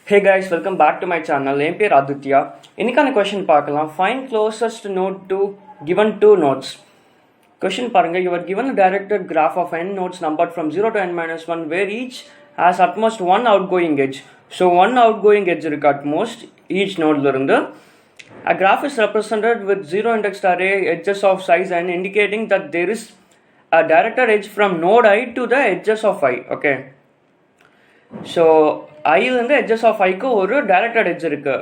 Hey guys, welcome back to my channel. என் பேர் ஆதித்யா. இன்னைக்கான question பார்க்கலாம். Find closest node to given two nodes. Question பாருங்க. You are given a directed graph of n nodes numbered from 0 to n minus 1 where each has at most one outgoing edge. So one outgoing edge இருக்கு at most each node இருந்து. A graph is represented with zero indexed array edges of size n indicating that there is a directed edge from node I to the edges of I. Okay. So I இருந்து edges of I க்கு ஒரு directed edge இருக்கு.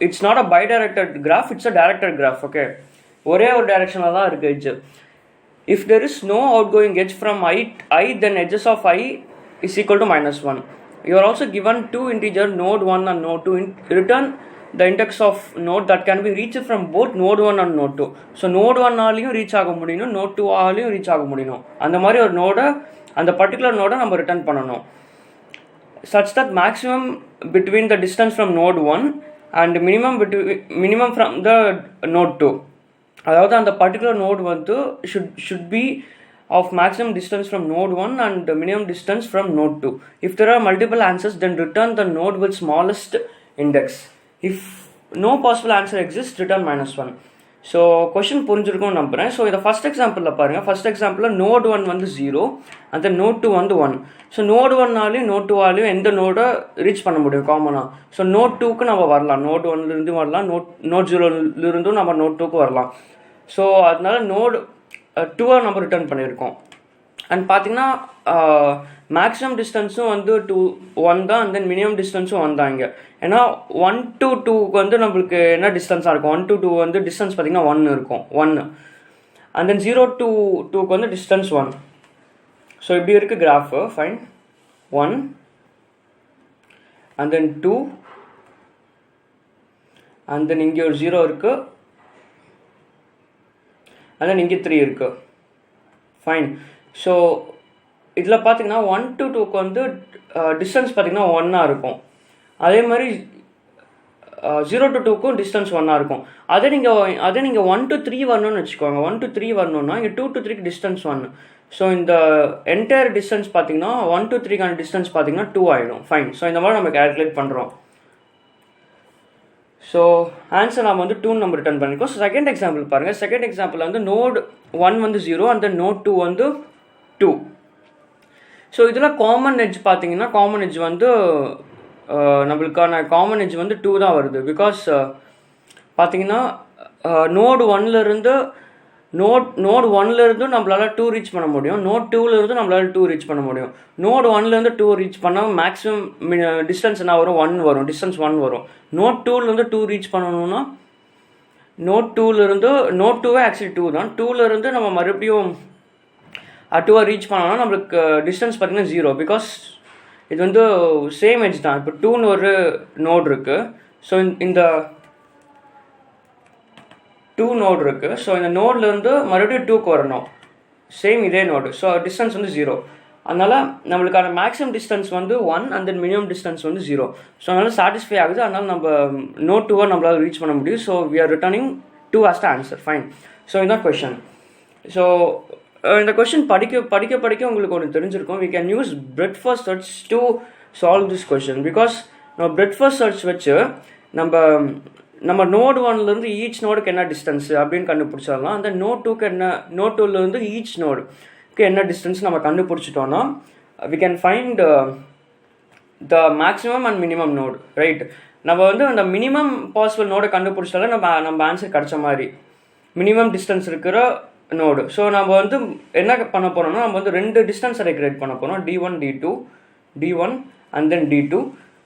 It's not a bidirected graph, it's a directed graph. Okay. ஒரே ஒரு directionல தான் இருக்கு edge. If there is no outgoing edge from I then edges of I is equal to minus 1. You are also given two integer node 1 and node 2. Return the index of node that can be reached from both node 1 and node 2. So node 1 ஆலையும் reach ஆக முடியணும், node 2 ஆலையும் reach ஆக முடியணும். அந்த மாதிரி ஒரு நோட அந்த particular நோட நம்ம return பண்ணணும். Such that maximum between the distance from node 1 and minimum from the node 2. அதாவது அந்த particular node வந்து should be of maximum distance from node 1 and minimum distance from node 2. If there are multiple answers, then return the node with smallest index. If no possible answer exists, return minus 1. So question புரிஞ்சிருக்கும்னு நம்புகிறேன். So இதை first எக்ஸாம்பிளில் பாருங்கள். First எக்ஸாம்பிளில் note 1 வந்து 0 அந்த note 2 வந்து 1. So note 1ஆலையும் note 2ஆலையும் எந்த நோடை reach பண்ண முடியும் காமனாக? ஸோ நோட் 2க்கு நம்ம வரலாம், நோட் 1லேருந்து வரலாம், நோட் 0லேருந்தும் நம்ம நோட் 2க்கு வரலாம். ஸோ அதனால நோட் 2 நம்ம ரிட்டர்ன் பண்ணியிருக்கோம். அண்ட் பார்த்தீங்கன்னா மேக்ஸிமம் டிஸ்டன்ஸும் வந்து 1 தான், அண்ட் தென் மினிமம் டிஸ்டன்ஸும் 1 தான் இங்கே. ஏன்னா 1 to 2க்கு வந்து நம்மளுக்கு என்ன டிஸ்டன்ஸாக இருக்கும்? 1 to 2 வந்து டிஸ்டன்ஸ் பார்த்தீங்கன்னா 1 இருக்கும், 1. அண்ட் தென் 0 to 2க்கு வந்து டிஸ்டன்ஸ் 1. ஸோ இப்படி இருக்குது graph. Fine. 1 and then 2 and then இங்கே ஒரு 0 இருக்குது, அண்ட் தென் இங்கே 3 இருக்குது. ஃபைன். ஸோ இதில் பார்த்தீங்கன்னா 1 to 2க்கு வந்து டிஸ்டன்ஸ் பார்த்தீங்கன்னா 1ஆக இருக்கும். அதே மாதிரி 0 to 2க்கும் டிஸ்டன்ஸ் 1ஆக இருக்கும். அதே நீங்கள் 1 to 3 வரணும்னு வச்சுக்கோங்க. 1 to 3 வரணும்னா இங்கே 2 to 3க்கு டிஸ்டன்ஸ் 1. ஸோ இந்த என்டையர் டிஸ்டன்ஸ் பார்த்தீங்கன்னா 1 to 3க்கான டிஸ்டன்ஸ் பார்த்தீங்கன்னா 2 ஆகிடும். ஃபைன். ஸோ இந்த மாதிரி நம்ம கேல்குலேட் பண்ணுறோம். ஸோ ஆன்சர் நம்ம வந்து 2 நம்ம ரிட்டர்ன் பண்ணிருக்கோம். ஸோ செகண்ட் எக்ஸாம்பிள் பாருங்கள். செகண்ட் எக்ஸாம்பிள் வந்து நோட் 1 வந்து 0 அந்த நோட் 2 வந்து 2. ஸோ இதில் காமன் எட்ஜ் பார்த்தீங்கன்னா காமன் எட்ஜ் வந்து நம்மளுக்கான காமன் எட்ஜ் வந்து 2 தான் வருது. பிகாஸ் பார்த்தீங்கன்னா நோட் 1லேருந்து நோட் 1லேருந்தும் நம்மளால் 2 ரீச் பண்ண முடியும், நோட் 2லேருந்து நம்மளால் 2 ரீச் பண்ண முடியும். நோட் 1லேருந்து 2 ரீச் பண்ணால் மேக்ஸிமம் டிஸ்டன்ஸ் என்ன வரும்? 1 வரும், டிஸ்டன்ஸ் 1 வரும். நோட் 2லேருந்து 2 ரீச் பண்ணணும்னா நோட் 2வே ஆக்சுவலி 2 தான். 2லேருந்து நம்ம மறுபடியும் 2 ரீச் பண்ணோம்னா நம்மளுக்கு டிஸ்டன்ஸ் பார்த்தீங்கன்னா 0. பிகாஸ் இது வந்து சேம் எட்ஜ் தான். இப்போ 2ன்னு ஒரு நோட் இருக்குது. ஸோ இந்த 2 நோட் இருக்குது. ஸோ இந்த நோட்லேருந்து மறுபடியும் 2க்கு வரணும், சேம் இதே நோடு. ஸோ டிஸ்டன்ஸ் வந்து 0. அதனால் நம்மளுக்கான மேக்ஸிமம் டிஸ்டன்ஸ் வந்து 1 அண்ட் தென் மினிமம் டிஸ்டன்ஸ் வந்து 0. ஸோ அதனால் சாட்டிஸ்ஃபை ஆகுது. அதனால் நம்ம நோட் 2 நம்மளால் ரீச் பண்ண முடியும். So we are returning 2 as the answer. Fine. So இதுதான் கொஷன். ஸோ இந்த கொஷின் படிக்க உங்களுக்கு ஒன்று தெரிஞ்சிருக்கும். we can use breadth first search to solve this question. Because நம்ம breadth first search வச்சு நம்ம நோட் 1லேருந்து ஈச் நோடுக்கு என்ன டிஸ்டன்ஸ் அப்படின்னு கண்டுபிடிச்சிடலாம். அந்த நோட் 2லேருந்து ஈச் நோடுக்கு என்ன டிஸ்டன்ஸ் நம்ம கண்டுபிடிச்சிட்டோன்னா we can find the maximum and minimum node, right? நம்ம வந்து அந்த மினிமம் பாசிபிள் நோடை கண்டுபிடிச்சிட்டாலும் நம்ம ஆன்சர் கிடச்ச மாதிரி, மினிமம் டிஸ்டன்ஸ் இருக்கிற நோடு. ஸோ நம்ம வந்து என்ன பண்ண போகிறோம்னா நம்ம வந்து 2 டிஸ்டன்ஸை ரெக்ரியேட் பண்ண போகிறோம், D1 D1 and then D2.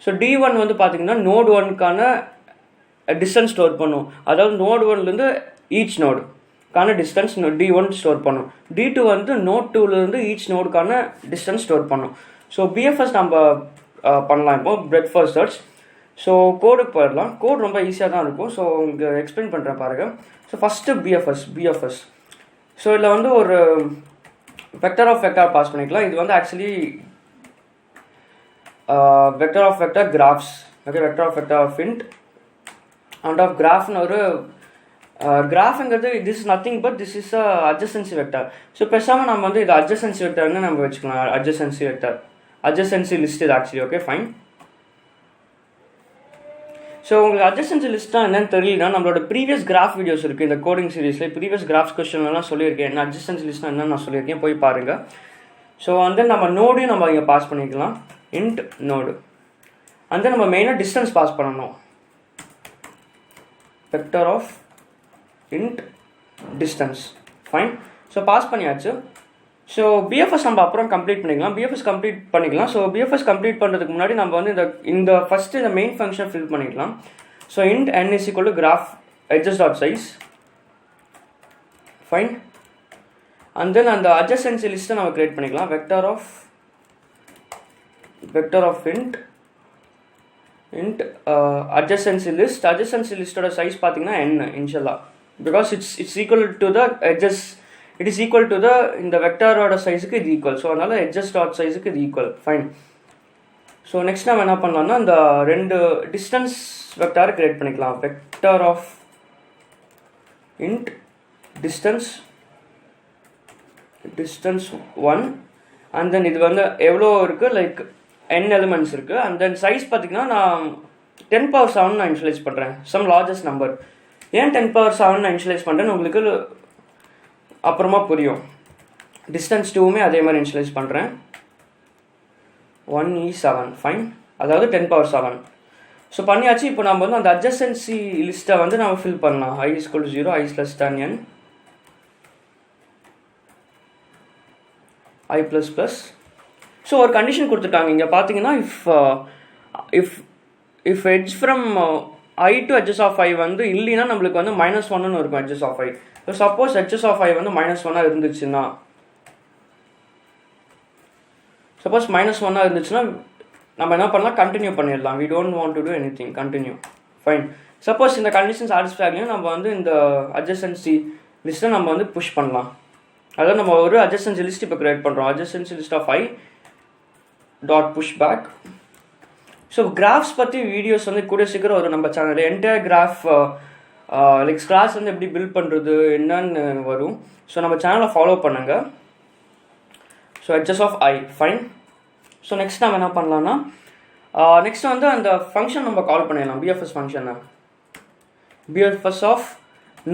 So D1 வந்து பார்த்தீங்கன்னா நோட் 1க்கான டிஸ்டன்ஸ் ஸ்டோர் பண்ணும். அதாவது நோட் 1லேருந்து ஈச் நோடுக்கான டிஸ்டன்ஸ் D1 ஸ்டோர் பண்ணும். D2 வந்து நோட் 2லேருந்து ஈச் நோடுக்கான டிஸ்டன்ஸ் ஸ்டோர் பண்ணும். ஸோ BFS நம்ம பண்ணலாம் இப்போ பிரெட் ஃபர்ஸ்ட் சர்ச். ஸோ கோடுக்கு போயிடலாம். கோட் ரொம்ப ஈஸியாக தான் இருக்கும். ஸோ இங்கே எக்ஸ்பிளைன் பண்ணுறேன் பாருங்கள். So first BFS. ஸோ இதில் வந்து ஒரு வெக்டர் ஆஃப் வெக்டர் பாஸ் பண்ணிக்கலாம். இது வந்து actually vector of vector graphs. Okay, vector of vector of int and of கிராஃப்னு ஒரு கிராஃப்ங்கிறது this is nothing but this is adjacency vector. So பேசாமல் நம்ம வந்து இது அட்ஜசன்சி வெக்டர்னு நம்ம வச்சுக்கலாம். அட்ஜசன்சி லிஸ்ட் இது ஆக்சுவலி. Okay, fine. ஸோ உங்களுக்கு adjacency லிஸ்ட்டாக என்னன்னு தெரியலனா நம்மளோட ப்ரீவியஸ் கிராஃப் வீடியோஸ் இருக்குது இந்த கோடிங் சீரீஸில் ப்ரீவியஸ் கிராஃப்ஸ் கொஸ்டின்லாம் சொல்லியிருக்கேன். என்ன adjacency லிஸ்ட்னா என்னன்னு நான் சொல்லியிருக்கேன், போய் பாருங்கள். ஸோ வந்து நம்ம நோடையும் நம்ம இங்கே பாஸ் பண்ணிக்கலாம், int நோடு. அந்த நம்ம மெயினாக டிஸ்டன்ஸ் பாஸ் பண்ணணும், vector of int distance. Fine. So pass பண்ணியாச்சு. ஸோ பிஎஃப்எஸ் நம்ம அப்புறம் கம்ப்ளீட் பண்ணிக்கலாம், பிஎஃப்எஸ் கம்ப்ளீட் பண்ணிக்கலாம். ஸோ பிஎஃப்எஸ் கம்ப்ளீட் பண்ணுறதுக்கு முன்னாடி நம்ம வந்து இந்த ஃபஸ்ட்டு இந்த மெயின் ஃபங்க்ஷன் ஃபில் பண்ணிக்கலாம். So int n is equal to graph edges dot size. Fine. And then அந்த adjacency லிஸ்ட்டை நம்ம கிரியேட் பண்ணிக்கலாம், வெக்டர் ஆஃப் int adjacency லிஸ்ட்டோட சைஸ் பார்த்தீங்கன்னா n இன்ஷியலாக, because it's equal to the edges, it is equal to the இந்த வெக்டரோட சைஸுக்கு இது ஈக்குவல். ஸோ அதனால் edges dot சைஸுக்கு இது ஈக்குவல். ஃபைன். ஸோ நெக்ஸ்ட் நம்ம என்ன பண்ணலாம்னா இந்த ரெண்டு டிஸ்டன்ஸ் வெக்டாரை கிரியேட் பண்ணிக்கலாம், vector of int distance 1 and then இது வந்து எவ்வளோ இருக்குது, லைக் n எலிமெண்ட்ஸ் இருக்குது. அண்ட் தென் சைஸ் பார்த்தீங்கன்னா நான் 10⁻7 நான் இனிஷியலைஸ் பண்ணுறேன், சம் லார்ஜஸ்ட் நம்பர். ஏன் 10⁻7 நான் இனிஷியலைஸ் பண்ணுறேன்னு உங்களுக்கு அப்புறமா புரியும். டிஸ்டன்ஸ் 2மே அதே மாதிரி இனிஷியலைஸ் பண்ணுறேன், 1e7. ஃபைன். அதாவது 10⁻7. ஸோ பண்ணியாச்சு. இப்போ நம்ம வந்து அந்த adjacency லிஸ்ட்டை வந்து நம்ம ஃபில் பண்ணலாம், i is equal to 0, i is less than n, i plus plus. So ஒரு கண்டிஷன் கொடுத்துட்டாங்க இங்கே பார்த்தீங்கன்னா, if edge from i to edges of i வந்து இல்லைன்னா நம்மளுக்கு வந்து -1ன்னு இருக்கும் edges of i. So suppose edges of i வந்து -1 இருந்துச்சுன்னா, நம்ம என்ன பண்ணலாம், கண்டினியூ பண்ணிடலாம். we don't want to do anything, continue. Fine. Suppose இந்த கண்டிஷன் சாட்டிஸ்ஃபை ஆகலைன்னா நம்ம வந்து இந்த adjacency லிஸ்ட்டை நம்ம வந்து புஷ் பண்ணலாம். அதாவது நம்ம ஒரு adjacency லிஸ்ட் இப்போ கிரியேட் பண்ணுறோம், adjacency list of i dot push back. So graphs பற்றி வீடியோஸ் வந்து கூட சீக்கிரம் வரும் நம்ம சேனலில். என்டையர் கிராஃப் லைக் ஸ்க்ராட்ச் வந்து எப்படி பில்ட் பண்ணுறது என்னன்னு வரும். ஸோ நம்ம சேனலை ஃபாலோ பண்ணுங்கள். So edges of i. Fine. So next நம்ம என்ன பண்ணலான்னா, நெக்ஸ்ட் வந்து அந்த ஃபங்க்ஷன் நம்ம கால் பண்ணிடலாம், பிஎஃப்எஸ் ஃபங்க்ஷனை. BFS of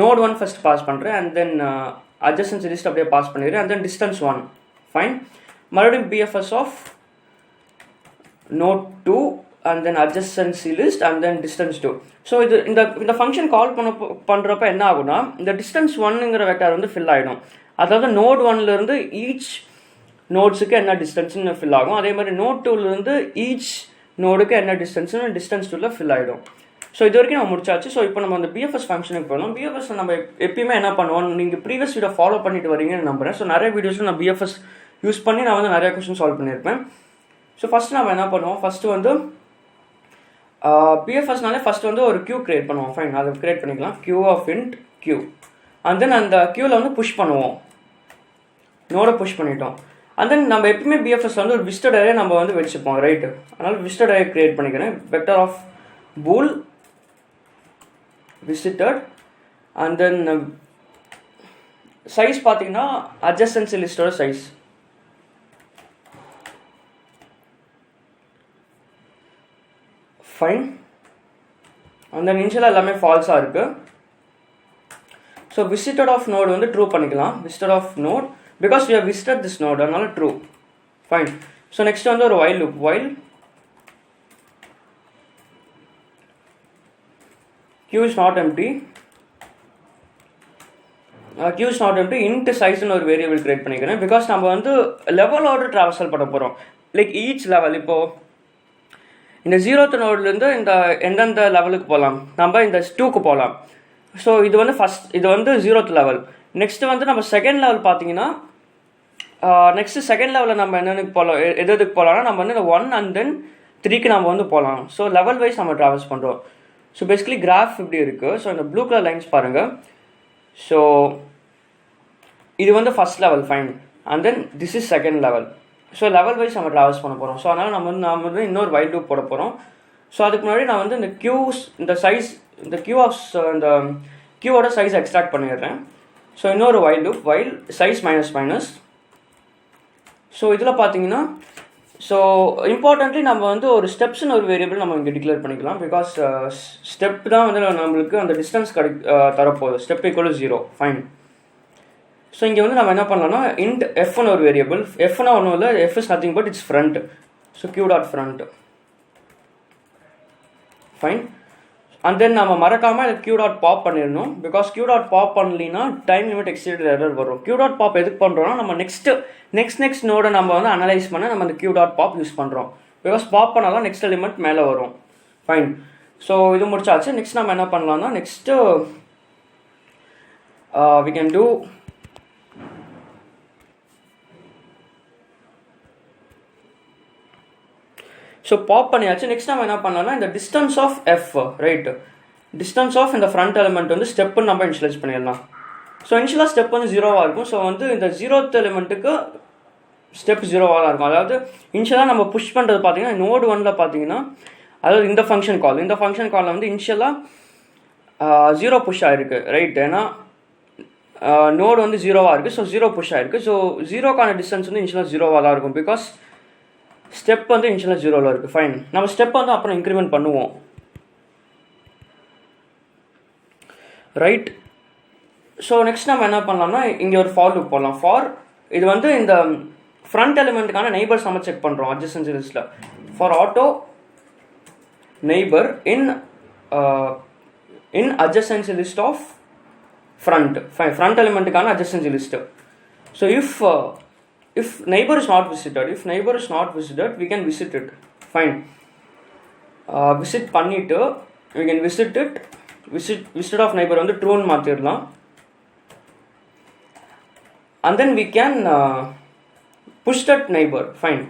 node 1 first pass பண்ணுறேன், அண்ட் தென் adjacency லிஸ்ட் அப்படியே பாஸ் பண்ணிடுறேன், அண்ட் தென் distance 1. ஃபைன். மறுபடியும் BFS of node 2 and then adjacency list and then distance 2. So இந்த ஃபங்க்ஷன் கால் பண்ணுறப்ப என்ன ஆகும்னா, இந்த distance 1ங்கிற வெக்டார் வந்து ஃபில் ஆகிடும். அதாவது node 1லேருந்து ஈச் நோட்ஸுக்கு என்ன டிஸ்டன்ஸ்னு ஃபில் ஆகும். அதே மாதிரி node 2லேருந்து ஈச் நோடுக்கு என்ன டிஸ்டன்ஸ்னு distance 2ல் ஃபில் ஆகிடும். ஸோ இது வரைக்கும் நம்ம முடிச்சாச்சு. ஸோ இப்போ நம்ம அந்த பிஎஃப்எஸ் ஃபங்க்ஷனுக்கு போகலாம். பிஎஃப்எஸ் நம்ம எப்பயுமே என்ன பண்ணுவோம், நீங்கள் ப்ரீவியஸ் வீடியோ ஃபாலோ பண்ணிட்டு வரீங்கன்னு நம்புகிறேன். ஸோ நிறைய வீடியோஸில் நான் பிஎஃப்எஸ் யூஸ் பண்ணி நான் வந்து நிறைய கொஸ்டின் சால்வ் பண்ணியிருப்பேன். ஸோ ஃபஸ்ட்டு நம்ம என்ன பண்ணுவோம், ஃபஸ்ட்டு வந்து பிஎஃப்எஸ்னாலே ஃபஸ்ட்டு வந்து ஒரு கியூ கிரியேட் பண்ணுவோம். ஃபைன். அதை கிரியேட் பண்ணிக்கலாம், queue of int queue. And then அந்த கியூவில் வந்து புஷ் பண்ணுவோம், நோடை புஷ் பண்ணிட்டோம். அண்ட் தென் நம்ம எப்பவுமே பிஎஃப்எஸ்ல வந்து ஒரு விசிட்டட் அரே நம்ம வந்து வச்சுப்போம், ரைட்டு. அதனால் விசிட்டட் அரே கிரியேட் பண்ணிக்கிறேன், vector of bool visited. And then size பார்த்தீங்கன்னா adjacency லிஸ்டோட சைஸ். ஃபைன். அந்த இனிஷியலாக எல்லாமே ஃபால்ஸாக இருக்குது. ஸோ விசிட்டட் ஆஃப் நோடு வந்து ட்ரூ பண்ணிக்கலாம், visited of node, because we have visited this node, அதனால ட்ரூ. ஃபைன். ஸோ நெக்ஸ்ட் வந்து ஒரு while loop, while q is not empty, q is not empty, int size ஒரு variable create பண்ணிக்கிறேன், because நம்ம வந்து level order ட்ராவல்சல் பண்ண போகிறோம். Like each level, இப்போது இந்த 0th நோட்லேருந்து இந்த எந்தெந்த லெவலுக்கு போகலாம், நம்ம இந்த 2க்கு போகலாம். ஸோ இது வந்து இது வந்து 0th லெவல். நெக்ஸ்ட்டு வந்து நம்ம செகண்ட் லெவல் பார்த்தீங்கன்னா, நெக்ஸ்ட்டு செகண்ட் லெவலில் நம்ம என்னென்னு போகலாம், எதுக்கு போகலாம்னா நம்ம வந்து இந்த 1 அண்ட் தென் 3க்கு நம்ம வந்து போகலாம். ஸோ லெவல் வைஸ் நம்ம ட்ராவல்ஸ் பண்ணுறோம். ஸோ பேசிக்கலி கிராஃப் இப்படி இருக்குது. ஸோ இந்த ப்ளூ கலர் லைன்ஸ் பாருங்கள். ஸோ இது வந்து first level. Fine. And then this is second level. So level wise நம்ம ட்ராவல்ஸ் பண்ண போகிறோம். ஸோ அதனால் நம்ம வந்து இன்னொரு while loop போட போகிறோம். ஸோ அதுக்கு முன்னாடி நான் வந்து இந்த சைஸ், இந்த இந்த கியூவோட சைஸ் எக்ஸ்ட்ராக்ட் பண்ணிடுறேன். ஸோ இன்னொரு while loop, while size minus. So இதில் பார்த்தீங்கன்னா ஸோ இம்பார்ட்டன்ட்லி நம்ம வந்து ஒரு ஸ்டெப்ஸ்னு ஒரு வேரியபிள் நம்ம இங்கே டிக்ளேர் பண்ணிக்கலாம். பிகாஸ் ஸ்டெப் தான் வந்து நம்மளுக்கு அந்த டிஸ்டன்ஸ் தரப்போகுது. Step equal 0. ஃபைன். ஸோ இங்கே வந்து நம்ம என்ன பண்ணலாம்னா இன்ட் எஃப்னு ஒரு வேரியபிள். எஃப்னா ஒன்றும் இல்லை, F is nothing but it's front. So q dot front. Fine. And then நம்ம மறக்காமல் q டாட் பாப் பண்ணிடணும். பிகாஸ் q டாட் பாப் பண்ணலினா டைம் லிமிட் எக்ஸீடட் எரர் வரும். q டாட் பாப் எதுக்கு பண்ணுறோம்னா நம்ம நெக்ஸ்ட் நோடை நம்ம வந்து அனலைஸ் பண்ண நம்ம அந்த q டாட் பாப் யூஸ் பண்ணுறோம். பிகாஸ் பாப் பண்ணாலும் நெக்ஸ்ட் எலிமெண்ட் மேலே வரும். ஃபைன். ஸோ இது முடிச்சாச்சு. நெக்ஸ்ட் நம்ம என்ன பண்ணலாம்னா next we can do so pop பண்ணியாச்சு. நெக்ஸ்ட் நம்ம என்ன பண்ணலாம்னா இந்த distance of F, right, distance of இந்த ஃப்ரண்ட் எலிமெண்ட் வந்து ஸ்டெப்புன்னு நம்ம இனிஷியலைஸ் பண்ணிடலாம். ஸோ இனிஷியலாக ஸ்டெப் வந்து 0வாக இருக்கும். ஸோ வந்து இந்த 0th எலிமெண்ட்டுக்கு ஸ்டெப் 0வாக தான் இருக்கும். அதாவது இனிஷியலாக நம்ம புஷ் பண்ணுறது பார்த்தீங்கன்னா நோடு 1ல் பார்த்தீங்கன்னா, அதாவது இந்த ஃபங்க்ஷன் காலில் வந்து இனிஷியலாக 0 புஷ் ஆகிருக்கு, ரைட். ஏன்னா நோடு வந்து 0வாக இருக்குது. ஸோ 0 புஷ் ஆகிருக்கு. ஸோ 0க்கான டிஸ்டன்ஸ் வந்து இனிஷியலாக 0வாக தான் இருக்கும். பிகாஸ் ஸ்டெப் வந்து இனிஷியலாக 0ல் இருக்குது. ஃபைன். நம்ம ஸ்டெப் வந்து அப்புறம் இன்க்ரிமெண்ட் பண்ணுவோம், ரைட். ஸோ நெக்ஸ்ட் நம்ம என்ன பண்ணலாம்னா இங்கே ஒரு ஃபார் லூப் போடலாம். ஃபார் இது வந்து இந்த ஃப்ரண்ட் எலிமெண்ட்டுக்கான நெய்பர்ஸ் நம்ம செக் பண்ணுறோம் அட்ஜசன்சி லிஸ்ட்டில். For auto neighbour in adjacency list of front. Front எலிமெண்ட்டுக்கான adjacency list. So if neighbor is not visited, we can visit it. Fine. Visit பண்ணிட்டு we can visit of neighbor வந்து true ன்னு மாத்திரலாம். And then we can push that neighbor. Fine.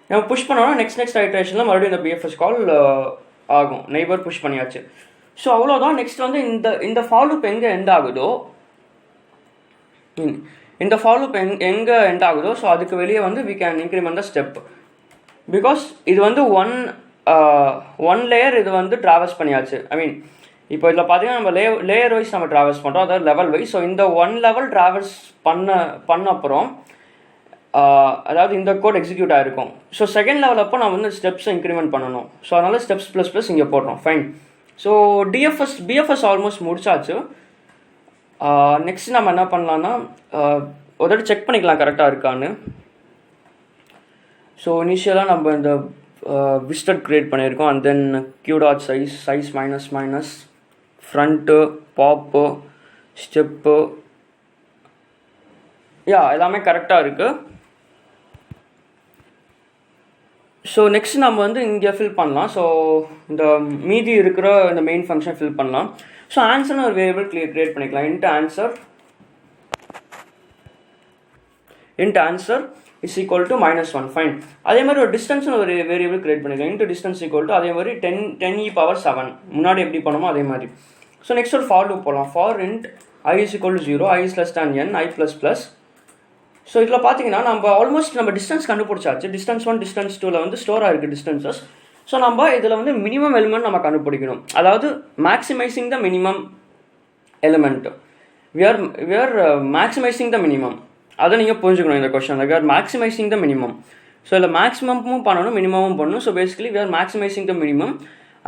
நம்ம push பண்ணோம்னா next ஐட்ரேஷனில் மறுபடியும் இந்த BFS கால் ஆகும். Neighbour push பண்ணியாச்சு. So அவ்வளோதான். நெக்ஸ்ட் வந்து இந்த ஃபார் லூப் எங்கே எண்ட் ஆகுதோ, இந்த ஃபார் லூப் எங்கே எண்ட் ஆகுதோ ஸோ அதுக்கு வெளியே வந்து we can increment the step. Because இது வந்து ஒன் லேயர் இது வந்து ட்ராவல்ஸ் பண்ணியாச்சு. ஐ மீன் இப்போ இதில் பார்த்தீங்கன்னா நம்ம லேயர் வைஸ் நம்ம ட்ராவல்ஸ் பண்ணுறோம், அதாவது லெவல் வைஸ். ஸோ இந்த 1 லெவல் ட்ராவல்ஸ் பண்ண அப்புறம் அதாவது இந்த கோட் எக்ஸிக்யூட் ஆகிருக்கும். ஸோ செகண்ட் லெவல் அப்போ நம்ம வந்து ஸ்டெப்ஸை இன்க்ரிமெண்ட் பண்ணணும். ஸோ அதனால் ஸ்டெப்ஸ் ப்ளஸ் இங்கே போடுறோம். ஃபைன். ஸோ BFS ஆல்மோஸ்ட் முடிச்சாச்சு. நெக்ஸ்ட் நம்ம என்ன பண்ணலான்னா ஒரு தடவை செக் பண்ணிக்கலாம் கரெக்டாக இருக்கான்னு. ஸோ இனிஷியலாக நம்ம இந்த விசிட்டட் க்ரியேட் பண்ணியிருக்கோம். And then q dot size minus front pop step எல்லாமே கரெக்டாக இருக்குது. ஸோ நெக்ஸ்ட் நம்ம வந்து இங்கே ஃபில் பண்ணலாம். ஸோ இந்த மீதி இருக்கிற இந்த மெயின் ஃபங்க்ஷன் ஃபில் பண்ணலாம். ஸோ ஆன்சர்னு ஒரு வேரியபிள் க்ரியேட் பண்ணிக்கலாம். int answer is equal to -1. Fine. அதே மாதிரி ஒரு டிஸ்டன்ஸ்னு ஒரு வேரியபிள் க்ரியேட் பண்ணிக்கலாம். இன்ட்டு டிஸ்டன்ஸ் ஈக்குவல் டு அதே மாதிரி 10⁻⁷ முன்னாடி எப்படி பண்ணோமோ அதே மாதிரி. ஸோ நெக்ஸ்ட் ஒரு ஃபார் லூப் போகலாம். For int i is equal to 0, i is less than n, i++. So இதில் பார்த்தீங்கன்னா நம்ம டிஸ்டன்ஸ் கண்டுபிடிச்சாச்சு. டிஸ்டன்ஸ் 1 டிஸ்டன்ஸ் 2ல் வந்து ஸ்டோர் ஆகிருக்கு டிஸ்டன்சஸ். ஸோ நம்ம இதில் வந்து மினிமம் எலிமெண்ட் நம்ம கண்டுபிடிக்கணும். அதாவது maximising the minimum element. we are maximising the minimum. அதை நீங்கள் புரிஞ்சுக்கணும் இந்த question. we are maximising the minimum. So இதில் மேக்ஸிமமும் பண்ணணும் மினிமமும் பண்ணணும். So basically we are maximising the minimum.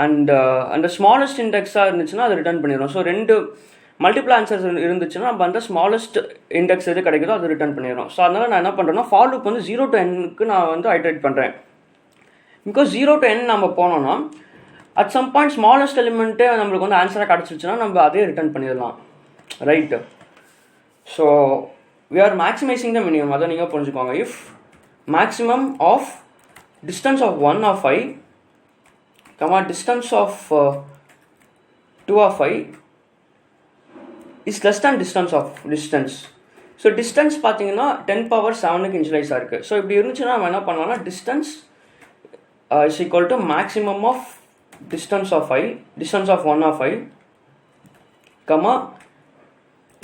And அந்த ஸ்மாலஸ்ட் இண்டெக்ஸாக இருந்துச்சுன்னா அதை ரிட்டர்ன் பண்ணிடுறோம். ஸோ 2 மல்டிபிள் ஆன்சர்ஸ் இருந்துச்சுன்னா நம்ம அந்த ஸ்மாலஸ்ட் இண்டெக்ஸ் எது கிடைக்குதோ அதை ரிட்டர்ன் பண்ணிடுறோம். ஸோ அதனால் நான் என்ன பண்ணுறேன்னா ஃபார் லூப் வந்து 0 to n நான் வந்து ஐட்ரேட் பண்ணுறேன். பிகாஸ் 0 to n நம்ம போனோம்னா at some point smallest element நம்மளுக்கு வந்து ஆன்சராக கிடச்சிருச்சுன்னா நம்ம அதே ரிட்டர்ன் பண்ணிடலாம், right. So we are maximizing the minimum. அதை நீங்கள் புரிஞ்சுக்கோங்க. If maximum of distance of 1 of I distance of 2 of I is less than distance of distance. So distance பார்த்தீங்கன்னா 10⁻⁷ இன்ஷியலைஸ் ஆயிருக்கு. ஸோ இப்படி இருந்துச்சுன்னா நம்ம என்ன பண்ணலாம்னா distance is equal to maximum of distance of 1 of I,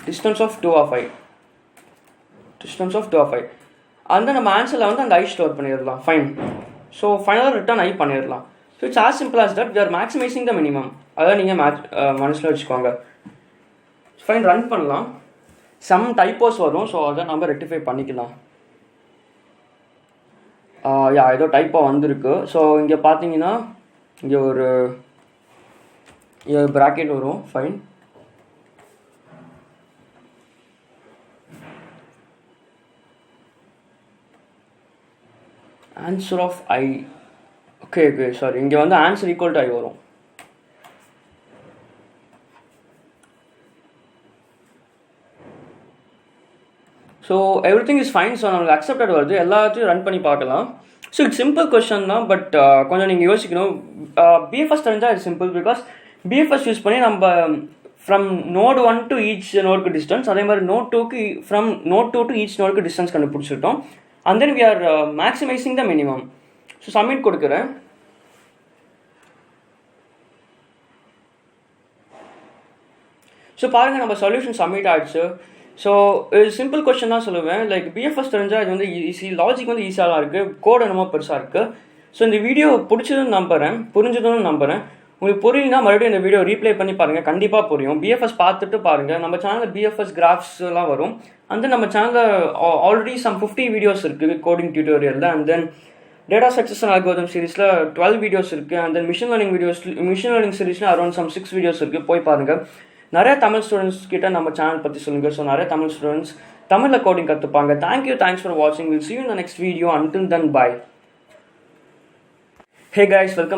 distance of 2 of I. அந்த நம்ம ஆன்சரில் வந்து அந்த ஐ ஸ்டோர் பண்ணிடலாம். ஃபைன். ஸோ ஃபைனலாக ரிட்டர்ன் ஐ பண்ணிடலாம். So it's as simple as that we are maximizing the minimum. அதை நீங்கள் மனசில் வச்சுக்கோங்க. ஃபைன். ரன் பண்ணலாம். சம் டைப்போஸ் வரும். ஸோ அதை நம்ம ரெக்டிஃபை பண்ணிக்கலாம். யா ஏதோ டைப்பாக வந்திருக்கு. ஸோ இங்கே பார்த்தீங்கன்னா இங்கே ஒரு ப்ராக்கெட் வரும். Fine. Answer of i. Okay sorry, இங்கே வந்து ஆன்சர் ஈக்குவல் டு ஐ வரும். So everything is fine. So நம்மளுக்கு அக்செப்டட் வருது. எல்லாத்தையும் ரன் பண்ணி பார்க்கலாம். ஸோ இட்ஸ் சிம்பிள் கொஸ்டின் தான், பட் கொஞ்சம் நீங்கள் யோசிக்கணும். பிஎஃப்எஸ் தெரிஞ்சால் இது சிம்பிள். பிகாஸ் பிஎஃப்எஸ் யூஸ் பண்ணி நம்ம ஃப்ரம் நோட் 1 டு ஈச் நோடுக்கு டிஸ்டன்ஸ், அதே மாதிரி நோட் 2க்கு ஃப்ரம் நோட் 2 டு ஈச் நோடுக்கு டிஸ்டன்ஸ் கண்டுபிடிச்சிட்டோம். And then we are maximizing the minimum. So submit கொடுக்குறேன். ஸோ பாருங்கள், நம்ம சொல்யூஷன் சப்மிட் ஆகிடுச்சு. ஸோ இது சிம்பிள் கொஸ்டின் தான் சொல்லுவேன். லைக் பிஎஃப்எஸ் தெரிஞ்சால் இது வந்து ஈஸி, லாஜிக் வந்து ஈஸியாக தான் இருக்குது, கோட் என்னமோ பெருசாக இருக்குது. ஸோ இந்த வீடியோ பிடிச்சதுன்னு நம்புகிறேன், புரிஞ்சதுன்னு நம்புகிறேன். உங்களுக்கு புரியலனா மறுபடியும் இந்த வீடியோ ரீப்ளே பண்ணி பாருங்கள், கண்டிப்பாக புரியும். பிஎஃப்எஸ் பார்த்துட்டு பாருங்கள். நம்ம சேனலில் பிஎஃப்எஸ் கிராஃப்ஸ்லாம் வரும். அண்ட் தென் நம்ம சேனலில் ஆல்ரெடி சம் 50 வீடியோஸ் இருக்குது கோடிங் டியூட்டோரியலில். And then data structures and algorithm சீரிஸில் 12 வீடியோஸ் இருக்குது. அண்ட் தென் மிஷின் லேர்னிங் சீரிஸில் அரௌண்ட் சம் 6 வீடியோஸ் இருக்குது. போய் பாருங்கள். நிறைய தமிழ் ஸ்டூடெண்ட்ஸ் கிட்ட நம்ம சேனல் பற்றி சொல்லுங்கள். ஸோ நிறைய தமிழ் ஸ்டூடெண்ட்ஸ் தமிழில் கோடிங் கற்றுப்பாங்க. தேங்க்ஸ் ஃபார் வாட்சிங். Will see you in the next video. Until then, bye. Hey guys, welcome back.